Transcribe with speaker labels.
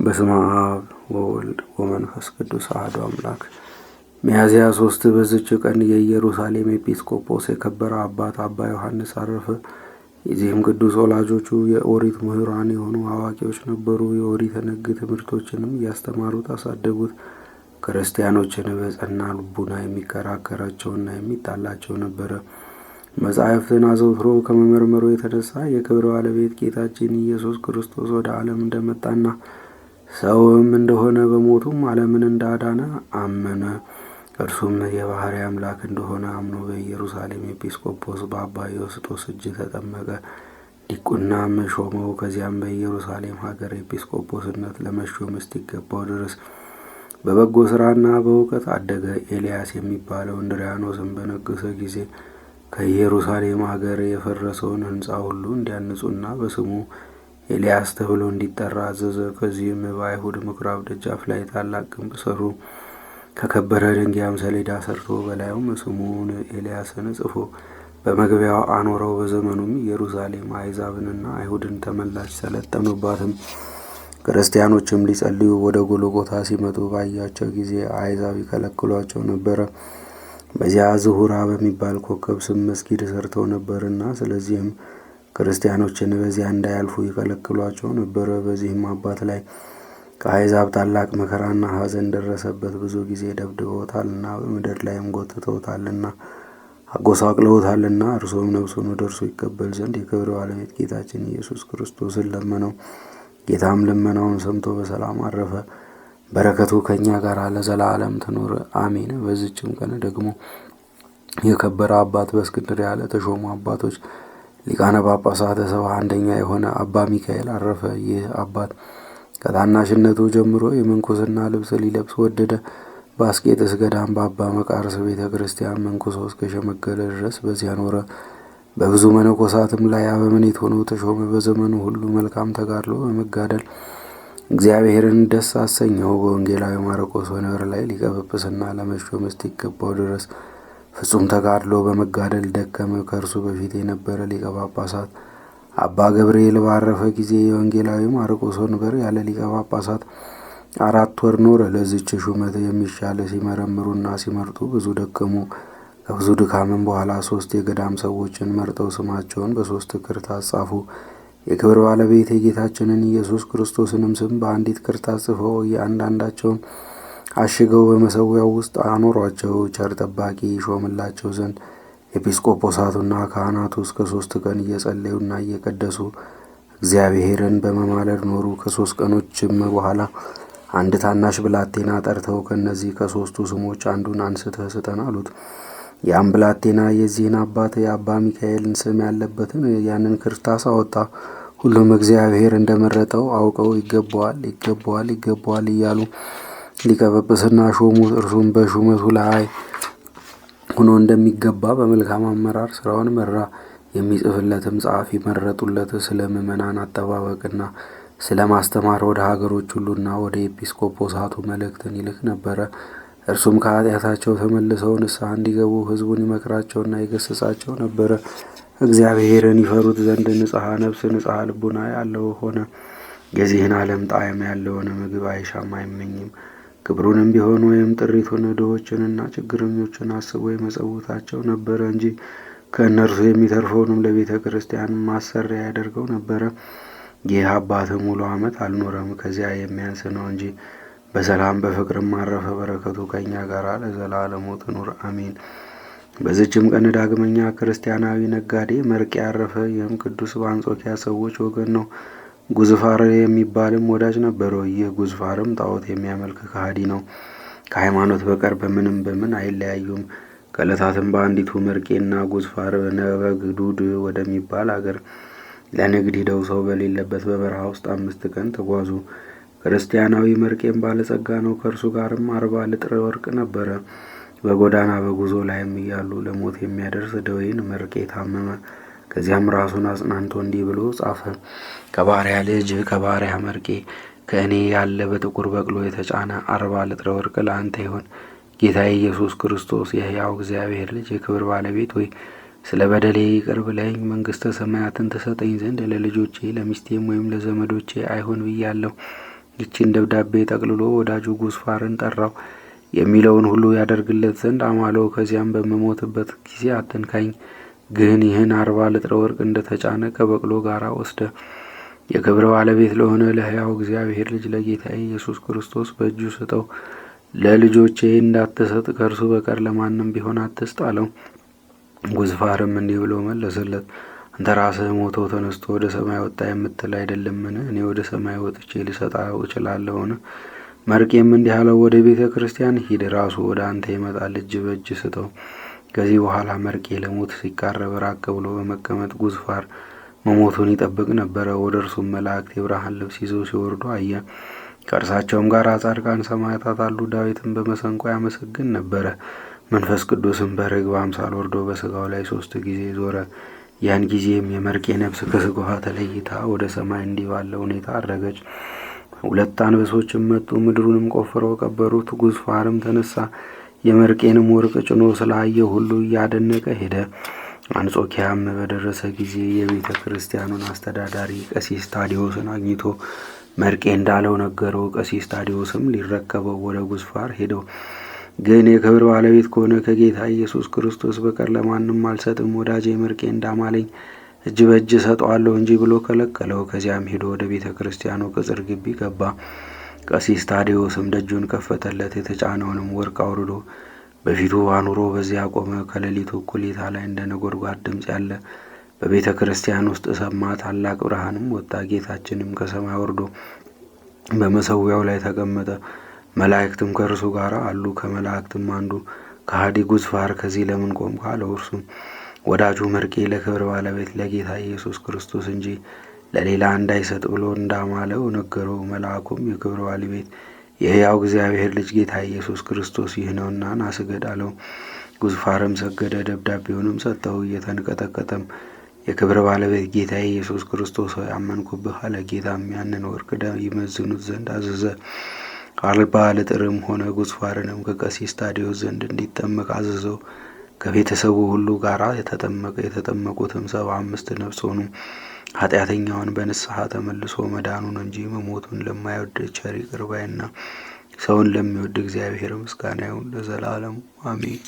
Speaker 1: በስመ አብ ወወልድ ወመንፈስ ቅዱስ አሐዱ አምላክ። ሚያዝያ 3 በዚች ቀን የኢየሩሳሌም ኤጲስቆጶስ የከበረ አባት አባ ዮሐንስ አረፈ። የዚህም ቅዱስ ወላጆቹ የኦሪት ምሁራን የሆኑ አዋቂዎች ነበሩ። የኦሪትን ሕግ ትምህርቶችንም እያስተማሩት አሳደጉት። ክርስቲያኖችን በጸና ልቡና የሚከራከራቸውና የሚጣላቸው ነበረ። መጻሕፍትን አዘውትሮ ከመመርመሩ የተነሳ የክብር ባለቤት ጌታችን ኢየሱስ ክርስቶስ ወደ ዓለም እንደመጣና ሰውም እንደሆነ በሞቱም ዓለምን እንዳዳነ አመነ። እርሱም የባሕርይ አምላክ እንደሆነ አምኖ በኢየሩሳሌም ኤጲስቆጶስ በአባ ዮስጦስ እጅ ተጠመቀ። ዲቁናም ሾመው። ከዚያም በኢየሩሳሌም ሀገር ኤጲስቆጶስነት ለመሾም እስኪገባው ድረስ በበጎ ሥራና በእውቀት አደገ። ኤልያስ የሚባለው እንድርያኖስም በነገሠ ጊዜ ከኢየሩሳሌም ሀገር የፈረሰውን ሕንፃ ሁሉ እንዲያንጹና በስሙ ኤልያስ ተብሎ እንዲጠራ አዘዘ። ከዚህም በአይሁድ ምኵራብ ደጃፍ ላይ ታላቅ ግንብ ሰሩ። ከከበረ ድንጋይም ሰሌዳ ሰርቶ በላዩም ስሙን ኤልያስን ጽፎ በመግቢያው አኖረው። በዘመኑም ኢየሩሳሌም አሕዛብንና አይሁድን ተመላች፣ ሰለጠኑባትም። ክርስቲያኖችም ሊጸልዩ ወደ ጎልጎታ ሲመጡ ባያቸው ጊዜ አሕዛብ ይከለክሏቸው ነበረ። በዚያ ዝሁራ በሚባል ኮከብ ስም መስጊድ ሰርተው ነበርና፣ ስለዚህም ክርስቲያኖችን በዚያ እንዳያልፉ ይከለክሏቸው ነበረ። በዚህም አባት ላይ ከአሕዛብ ታላቅ መከራና ሐዘን ደረሰበት። ብዙ ጊዜ ደብድበውታልና በምድር ላይም ጎትተውታልና አጎሳቅለውታልና። እርሱም ነፍሱን ወደ እርሱ ይቀበል ዘንድ የክብር ባለቤት ጌታችን ኢየሱስ ክርስቶስን ለመነው። ጌታም ልመናውን ሰምቶ በሰላም አረፈ። በረከቱ ከእኛ ጋር ለዘላለም ትኑር አሜን። በዚችም ቀን ደግሞ የከበረ አባት በእስክንድርያ ለተሾሙ አባቶች ሊቃነ ጳጳሳት 71ኛ የሆነ አባ ሚካኤል አረፈ። ይህ አባት ከታናሽነቱ ጀምሮ የምንኩስና ልብስ ሊለብስ ወደደ። በአስቄጥስ ገዳም በአባ መቃርስ ቤተ ክርስቲያን መንኩሶ እስከሸመገለ ድረስ በዚያ ኖረ። በብዙ መነኮሳትም ላይ አበምኔት ሆኖ ተሾመ። በዘመኑ ሁሉ መልካም ተጋድሎ በመጋደል እግዚአብሔርን ደስ አሰኘው። በወንጌላዊ ማርቆስ ወንበር ላይ ሊቀ ጵጵስና ለመሾም እስኪገባው ድረስ ፍጹም ተጋድሎ በመጋደል ደከመ። ከእርሱ በፊት የነበረ ሊቀ ጳጳሳት አባ ገብርኤል ባረፈ ጊዜ የወንጌላዊ ማርቆስ ወንበር ያለ ሊቀ ጳጳሳት 4 ወር ኖረ። ለዚች ሹመት የሚሻለ ሲመረምሩና ሲመርጡ ብዙ ደከሙ። ከብዙ ድካምም በኋላ 3 የገዳም ሰዎችን መርጠው ስማቸውን በ3 ክርታስ ጻፉ። የክብር ባለቤት የጌታችንን ኢየሱስ ክርስቶስንም ስም በአንዲት ክርታስ ጽፈው እያንዳንዳቸውን አሽገው በመሠዊያው ውስጥ አኖሯቸው። ቸር ጠባቂ ይሾምላቸው ዘንድ ኤጲስቆጶሳቱና ካህናቱ እስከ 3 ቀን እየጸለዩና እየቀደሱ እግዚአብሔርን በመማለድ ኖሩ። ከ3 ቀኖችም በኋላ አንድ ታናሽ ብላቴና ጠርተው ከእነዚህ ከ3ቱ ስሞች አንዱን አንስተህ ስጠን አሉት። ያም ብላቴና የዚህን አባት የአባ ሚካኤልን ስም ያለበትን ያንን ክርታስ አወጣ። ሁሉም እግዚአብሔር እንደመረጠው አውቀው ይገባዋል፣ ይገባዋል፣ ይገባዋል እያሉ ሊቀ ጵጵስና ሾሙት። እርሱም በሹመቱ ላይ ሆኖ እንደሚገባ በመልካም አመራር ስራውን መራ። የሚጽፍለትም ጸሐፊ መረጡለት። ስለ ምዕመናን አጠባበቅና ስለ ማስተማር ወደ ሀገሮች ሁሉና ወደ ኤጲስቆጶሳቱ መልእክትን ይልክ ነበረ። እርሱም ከኃጢአታቸው ተመልሰው ንስሐ እንዲገቡ ሕዝቡን ይመክራቸውና ይገሥጻቸው ነበረ። እግዚአብሔርን ይፈሩት ዘንድ ንጽሐ ነፍስ ንጽሐ ልቡና ያለው ሆነ። የዚህን ዓለም ጣዕም ያለውን ምግብ አይሻም አይመኝም። ክብሩንም ቢሆን ወይም ጥሪቱን ድሆችንና ችግረኞችን አስቦ የመጸውታቸው ነበረ እንጂ ከእነርሱ የሚተርፈውንም ለቤተ ክርስቲያን ማሰሪያ ያደርገው ነበረ። ይህ አባት ሙሉ ዓመት አልኖረም፣ ከዚያ የሚያንስ ነው እንጂ በሰላም በፍቅርም አረፈ። በረከቱ ከእኛ ጋር ለዘላለሙ ትኑር አሜን። በዚችም ቀን ዳግመኛ ክርስቲያናዊ ነጋዴ መርቄ አረፈ። ይህም ቅዱስ በአንጾኪያ ሰዎች ወገን ነው። ጉዝፋር የሚባልም ወዳጅ ነበረው። ይህ ጉዝፋርም ጣዖት የሚያመልክ ከሃዲ ነው። ከሃይማኖት በቀር በምን አይለያዩም። ከዕለታትም በአንዲቱ መርቄና ጉዝፋር ነበግዱድ ወደሚባል አገር ለንግድ ሂደው ሰው በሌለበት በበረሃ ውስጥ 5 ቀን ተጓዙ። ክርስቲያናዊ መርቄም ባለጸጋ ነው። ከእርሱ ጋርም 40 ልጥር ወርቅ ነበረ። በጎዳና በጉዞ ላይም እያሉ ለሞት የሚያደርስ ደዌን መርቄ ታመመ። ከዚያም ራሱን አጽናንቶ እንዲህ ብሎ ጻፈ። ከባሪያ ልጅ ከባሪያ መርቄ ከእኔ ያለ በጥቁር በቅሎ የተጫነ 40 ልጥረ ወርቅ ለአንተ ይሆን። ጌታ ኢየሱስ ክርስቶስ የሕያው እግዚአብሔር ልጅ የክብር ባለቤት ሆይ ስለ በደሌ ይቅር ብለኝ መንግሥተ ሰማያትን ትሰጠኝ ዘንድ ለልጆቼ ለሚስቴም ወይም ለዘመዶቼ አይሆን ብያለሁ። ይቺን ደብዳቤ ጠቅልሎ ወዳጁ ጉስፋርን ጠራው። የሚለውን ሁሉ ያደርግለት ዘንድ አማለው። ከዚያም በምሞትበት ጊዜ አትንካኝ፣ ግን ይህን 40 ልጥረ ወርቅ እንደተጫነ ከበቅሎ ጋር ወስደ የክብር ባለቤት ለሆነ ለሕያው እግዚአብሔር ልጅ ለጌታዬ ኢየሱስ ክርስቶስ በእጁ ስጠው። ለልጆቼ እንዳትሰጥ ከእርሱ በቀር ለማንም ቢሆን አትስጥ አለው። ጉዝፋርም እንዲህ ብሎ መለሰለት፣ አንተ ራስህ ሞቶ ተነስቶ ወደ ሰማይ ወጣ የምትል አይደለምን? እኔ ወደ ሰማይ ወጥቼ ልሰጠው እችላለሁን? መርቄም እንዲህ አለው፣ ወደ ቤተ ክርስቲያን ሂድ፣ ራሱ ወደ አንተ ይመጣል፣ እጅ በእጅ ስጠው። ከዚህ በኋላ መርቄ ለሞት ሲቃረብ ራቅ ብሎ በመቀመጥ ጉዝፋር መሞቱን ይጠብቅ ነበረ። ወደ እርሱም መላእክት የብርሃን ልብስ ይዘው ሲወርዱ አየ። ከእርሳቸውም ጋር ጻድቃን ሰማዕታት አሉ። ዳዊትን በመሰንቆ ያመሰግን ነበረ። መንፈስ ቅዱስም በርግብ አምሳል ወርዶ በስጋው ላይ 3 ጊዜ ዞረ። ያን ጊዜም የመርቄ ነፍስ ከስጋዋ ተለይታ ወደ ሰማይ እንዲህ ባለ ሁኔታ አረገች። 2 አንበሶችም መጡ፣ ምድሩንም ቆፍረው ቀበሩት። ጉዝፋርም ተነሳ፣ የመርቄንም ወርቅ ጭኖ ስላየ ሁሉ እያደነቀ ሄደ። አንጾኪያም በደረሰ ጊዜ የቤተ ክርስቲያኑን አስተዳዳሪ ቀሲስ ታዲዮስን አግኝቶ መርቄ እንዳለው ነገረው። ቀሲስ ታዲዮስም ሊረከበው ወደ ጉዝፋር ሄደው፣ ግን የክብር ባለቤት ከሆነ ከጌታ ኢየሱስ ክርስቶስ በቀር ለማንም አልሰጥም፣ ወዳጄ መርቄ እንዳማለኝ እጅ በእጅ ሰጠዋለሁ እንጂ ብሎ ከለከለው። ከዚያም ሄዶ ወደ ቤተ ክርስቲያኑ ቅጽር ግቢ ገባ። ቀሲስ ታዲዮስም ደጁን ከፈተለት። የተጫነውንም ወርቅ አውርዶ በፊቱ አኑሮ በዚያ ቆመ። ከሌሊቱ እኩሌታ ላይ እንደ ነጎድጓድ ድምፅ ያለ በቤተ ክርስቲያን ውስጥ ሰማ። ታላቅ ብርሃንም ወጣ። ጌታችንም ከሰማይ ወርዶ በመሰዊያው ላይ ተቀመጠ። መላእክትም ከእርሱ ጋር አሉ። ከመላእክትም አንዱ ከሃዲ ጉዝፋር ከዚህ ለምን ቆምክ አለው። እርሱም ወዳጁ መርቄ ለክብር ባለቤት ለጌታ ኢየሱስ ክርስቶስ እንጂ ለሌላ እንዳይሰጥ ብሎ እንዳማለው ነገረው። መልአኩም የክብር ባለቤት የሕያው እግዚአብሔር ልጅ ጌታ ኢየሱስ ክርስቶስ ይህ ነውና ና ስገድ አለው። ጉዝፋርም ሰገደ። ደብዳቤውንም ሰጠው። እየተንቀጠቀጠም የክብር ባለቤት ጌታ ኢየሱስ ክርስቶስ ሆይ አመንኩብህ አለ። ጌታም ያንን ወርቅ ይመዝኑት ዘንድ አዘዘ። 40 ልጥርም ሆነ። ጉዝፋርንም ከቀሲስ ታዲዮስ ዘንድ እንዲጠመቅ አዘዘው። ከቤተሰቡ ሁሉ ጋር የተጠመቀ። የተጠመቁትም 75 ነፍስ ሆኑ። ኃጢአተኛውን በንስሐ ተመልሶ መዳኑን እንጂ መሞቱን ለማይወድ ቸር ይቅር ባይና ሰውን ለሚወድ እግዚአብሔር ምስጋና ይሁን ለዘላለሙ አሜን።